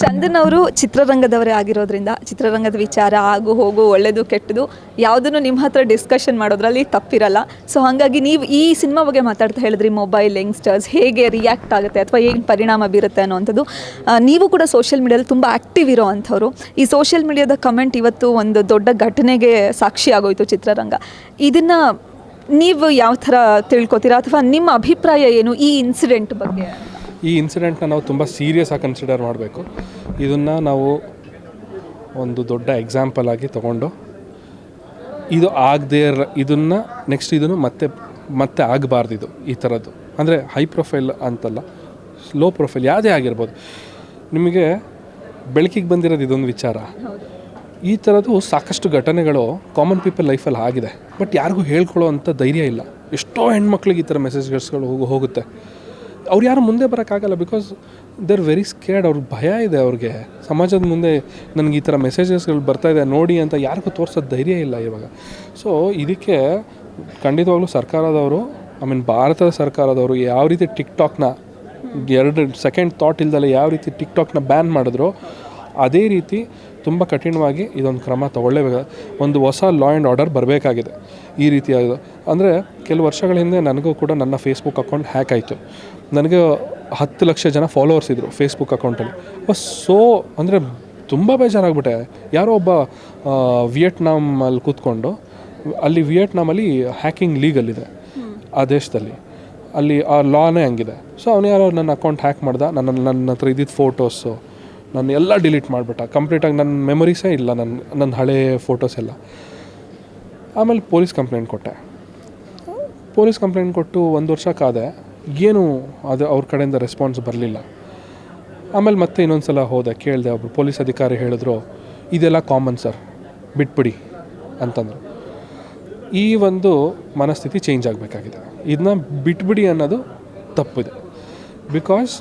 ಚಂದನ್ ಅವರು ಚಿತ್ರರಂಗದವರೇ ಆಗಿರೋದ್ರಿಂದ ಚಿತ್ರರಂಗದ ವಿಚಾರ ಆಗು ಹೋಗು ಒಳ್ಳೆಯದು ಕೆಟ್ಟದು ಯಾವುದನ್ನು ನಿಮ್ಮ ಹತ್ರ ಡಿಸ್ಕಷನ್ ಮಾಡೋದ್ರಲ್ಲಿ ತಪ್ಪಿರಲ್ಲ. ಸೊ ಹಾಗಾಗಿ ನೀವು ಈ ಸಿನಿಮಾ ಬಗ್ಗೆ ಮಾತಾಡ್ತಾ ಹೇಳಿದ್ರಿ, ಮೊಬೈಲ್ ಯಂಗ್ಸ್ಟರ್ಸ್ ಹೇಗೆ ರಿಯಾಕ್ಟ್ ಆಗುತ್ತೆ ಅಥವಾ ಏನು ಪರಿಣಾಮ ಬೀರುತ್ತೆ ಅನ್ನೋವಂಥದ್ದು. ನೀವು ಕೂಡ ಸೋಷಿಯಲ್ ಮೀಡಿಯಾದಲ್ಲಿ ತುಂಬ ಆ್ಯಕ್ಟಿವ್ ಇರೋ ಅಂಥವ್ರು. ಈ ಸೋಷಿಯಲ್ ಮೀಡಿಯಾದ ಕಮೆಂಟ್ ಇವತ್ತು ಒಂದು ದೊಡ್ಡ ಘಟನೆಗೆ ಸಾಕ್ಷಿ ಆಗೋಯಿತು ಚಿತ್ರರಂಗ. ಇದನ್ನು ನೀವು ಯಾವ ಥರ ತಿಳ್ಕೊತೀರಾ ಅಥವಾ ನಿಮ್ಮ ಅಭಿಪ್ರಾಯ ಏನು ಈ ಇನ್ಸಿಡೆಂಟ್ ಬಗ್ಗೆ? ಈ ಇನ್ಸಿಡೆಂಟ್ನ ನಾವು ತುಂಬ ಸೀರಿಯಸ್ ಆಗಿ ಕನ್ಸಿಡರ್ ಮಾಡಬೇಕು. ಇದನ್ನು ನಾವು ಒಂದು ದೊಡ್ಡ ಎಕ್ಸಾಂಪಲ್ ಆಗಿ ತೊಗೊಂಡು ಇದು ಆಗದೇ ಇದನ್ನು ನೆಕ್ಸ್ಟ್ ಇದನ್ನು ಮತ್ತೆ ಆಗಬಾರ್ದು. ಇದು ಈ ಥರದ್ದು ಅಂದರೆ ಹೈ ಪ್ರೊಫೈಲ್ ಅಂತಲ್ಲ, ಲೋ ಪ್ರೊಫೈಲ್ ಯಾವುದೇ ಆಗಿರ್ಬೋದು. ನಿಮಗೆ ಬೆಳಕಿಗೆ ಬಂದಿರೋದು ಇದೊಂದು ವಿಚಾರ. ಈ ಥರದ್ದು ಸಾಕಷ್ಟು ಘಟನೆಗಳು ಕಾಮನ್ ಪೀಪಲ್ ಲೈಫಲ್ಲಿ ಆಗಿದೆ, ಬಟ್ ಯಾರಿಗೂ ಹೇಳ್ಕೊಳ್ಳೋ ಅಂಥ ಧೈರ್ಯ ಇಲ್ಲ. ಎಷ್ಟೋ ಹೆಣ್ಮಕ್ಳಿಗೆ ಈ ಥರ ಮೆಸೇಜ್ಗಳು ಹೋಗುತ್ತೆ. ಅವ್ರು ಯಾರು ಮುಂದೆ ಬರೋಕ್ಕಾಗಲ್ಲ, because they are very scared. ಅವ್ರಿಗೆ ಭಯ ಇದೆ. ಅವ್ರಿಗೆ ಸಮಾಜದ ಮುಂದೆ ನನಗೆ ಈ ಥರ ಮೆಸೇಜಸ್ಗಳು ಬರ್ತಾಯಿದೆ ನೋಡಿ ಅಂತ ಯಾರಿಗೂ ತೋರಿಸೋದು ಧೈರ್ಯ ಇಲ್ಲ ಇವಾಗ. ಸೊ ಇದಕ್ಕೆ ಖಂಡಿತವಾಗ್ಲೂ ಸರ್ಕಾರದವರು, ಭಾರತದ ಸರ್ಕಾರದವರು ಯಾವ ರೀತಿ ಟಿಕ್ಟಾಕ್ನ 2 ಸೆಕೆಂಡ್ ಥಾಟ್ ಇಲ್ದಲೆ ಯಾವ ರೀತಿ ಟಿಕ್ಟಾಕ್ನ ಬ್ಯಾನ್ ಮಾಡಿದ್ರು, ಅದೇ ರೀತಿ ತುಂಬ ಕಠಿಣವಾಗಿ ಇದೊಂದು ಕ್ರಮ ತಗೊಳ್ಳೇಬೇಕು. ಒಂದು ಹೊಸ ಲಾ ಆ್ಯಂಡ್ ಆರ್ಡರ್ ಬರಬೇಕಾಗಿದೆ ಈ ರೀತಿಯಾಗಿದೆ. ಅಂದರೆ ಕೆಲವು ವರ್ಷಗಳ ಹಿಂದೆ ನನಗೂ ಕೂಡ ನನ್ನ ಫೇಸ್ಬುಕ್ ಅಕೌಂಟ್ ಹ್ಯಾಕ್ ಆಯಿತು. ನನಗೆ 10 ಲಕ್ಷ ಜನ ಫಾಲೋವರ್ಸ್ ಇದ್ದರು ಫೇಸ್ಬುಕ್ ಅಕೌಂಟಲ್ಲಿ. ಅಂದರೆ ತುಂಬ ಬೇಜಾರಾಗ್ಬಿಟ್ಟೆ. ಯಾರೋ ಒಬ್ಬ ವಿಯೆಟ್ನಾಮಲ್ಲಿ ಕೂತ್ಕೊಂಡು, ಅಲ್ಲಿ ವಿಯೆಟ್ನಾಮಲ್ಲಿ ಹ್ಯಾಕಿಂಗ್ ಲೀಗಲ್ ಇದೆ ಆ ದೇಶದಲ್ಲಿ, ಅಲ್ಲಿ ಆ ಲಾನೇ ಹಂಗಿದೆ. ಸೊ ಅವನು ಯಾರೋ ನನ್ನ ಅಕೌಂಟ್ ಹ್ಯಾಕ್ ಮಾಡ್ದ. ನನ್ನ ಹತ್ರ ಇದ್ದಿದ್ದು ಫೋಟೋಸು ನಾನು ಎಲ್ಲ ಡಿಲೀಟ್ ಮಾಡಿಬಿಟ್ಟ ಕಂಪ್ಲೀಟಾಗಿ. ನನ್ನ ಮೆಮೊರೀಸೇ ಇಲ್ಲ, ನನ್ನ ಹಳೆ ಫೋಟೋಸ್ ಎಲ್ಲ. ಆಮೇಲೆ ಪೊಲೀಸ್ ಕಂಪ್ಲೇಂಟ್ ಕೊಟ್ಟೆ. ಪೊಲೀಸ್ ಕಂಪ್ಲೇಂಟ್ ಕೊಟ್ಟು 1 ವರ್ಷ ಕಾದೆ, ಏನು ಅದು ಅವ್ರ ಕಡೆಯಿಂದ ರೆಸ್ಪಾನ್ಸ್ ಬರಲಿಲ್ಲ. ಆಮೇಲೆ ಮತ್ತೆ ಇನ್ನೊಂದು ಸಲ ಹೋದೆ, ಕೇಳಿದೆ. ಒಬ್ಬರು ಪೊಲೀಸ್ ಅಧಿಕಾರಿ ಹೇಳಿದ್ರು, ಇದೆಲ್ಲ ಕಾಮನ್ ಸರ್, ಬಿಟ್ಬಿಡಿ ಅಂತಂದರು. ಈ ಒಂದು ಮನಸ್ಥಿತಿ ಚೇಂಜ್ ಆಗಬೇಕಾಗಿದೆ. ಇದನ್ನ ಬಿಟ್ಬಿಡಿ ಅನ್ನೋದು ತಪ್ಪಿದೆ. ಬಿಕಾಸ್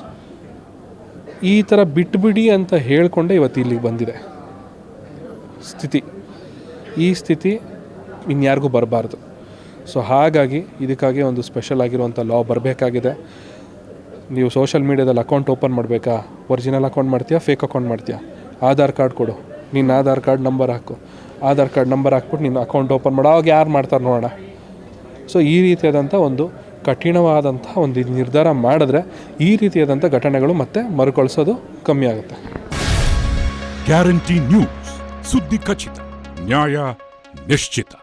ಈ ಥರ ಬಿಟ್ಬಿಡಿ ಅಂತ ಹೇಳಿಕೊಂಡೆ ಇವತ್ತು ಇಲ್ಲಿಗೆ ಬಂದಿದೆ ಸ್ಥಿತಿ. ಈ ಸ್ಥಿತಿ ಇನ್ಯಾರಿಗೂ ಬರಬಾರ್ದು. ಸೊ ಹಾಗಾಗಿ ಇದಕ್ಕಾಗಿ ಒಂದು ಸ್ಪೆಷಲ್ ಆಗಿರುವಂಥ ಲಾ ಬರಬೇಕಾಗಿದೆ. ನೀವು ಸೋಷಲ್ ಮೀಡ್ಯಾದಲ್ಲಿ ಅಕೌಂಟ್ ಓಪನ್ ಮಾಡಬೇಕಾ, ಒರಿಜಿನಲ್ ಅಕೌಂಟ್ ಮಾಡ್ತೀಯಾ, ಫೇಕ್ ಅಕೌಂಟ್ ಮಾಡ್ತೀಯಾ, ಆಧಾರ್ ಕಾರ್ಡ್ ಕೊಡು, ನಿನ್ನ ಆಧಾರ್ ಕಾರ್ಡ್ ನಂಬರ್ ಹಾಕು, ಆಧಾರ್ ಕಾರ್ಡ್ ನಂಬರ್ ಹಾಕ್ಬಿಟ್ಟು ನಿನ್ನ ಅಕೌಂಟ್ ಓಪನ್ ಮಾಡೋ, ಅವಾಗ ಯಾರು ಮಾಡ್ತಾರೆ ನೋಡೋಣ. ಸೊ ಈ ರೀತಿಯಾದಂಥ ಒಂದು ಕಠಿಣವಾದಂಥ ಒಂದು ನಿರ್ಧಾರ ಮಾಡಿದ್ರೆ ಈ ರೀತಿಯಾದಂಥ ಘಟನೆಗಳು ಮತ್ತೆ ಮರುಕಳಿಸೋದು ಕಮ್ಮಿ ಆಗುತ್ತೆ. ಗ್ಯಾರಂಟಿ ನ್ಯೂಸ್, ಸುದ್ದಿ ಖಚಿತ, ನ್ಯಾಯ ನಿಶ್ಚಿತ.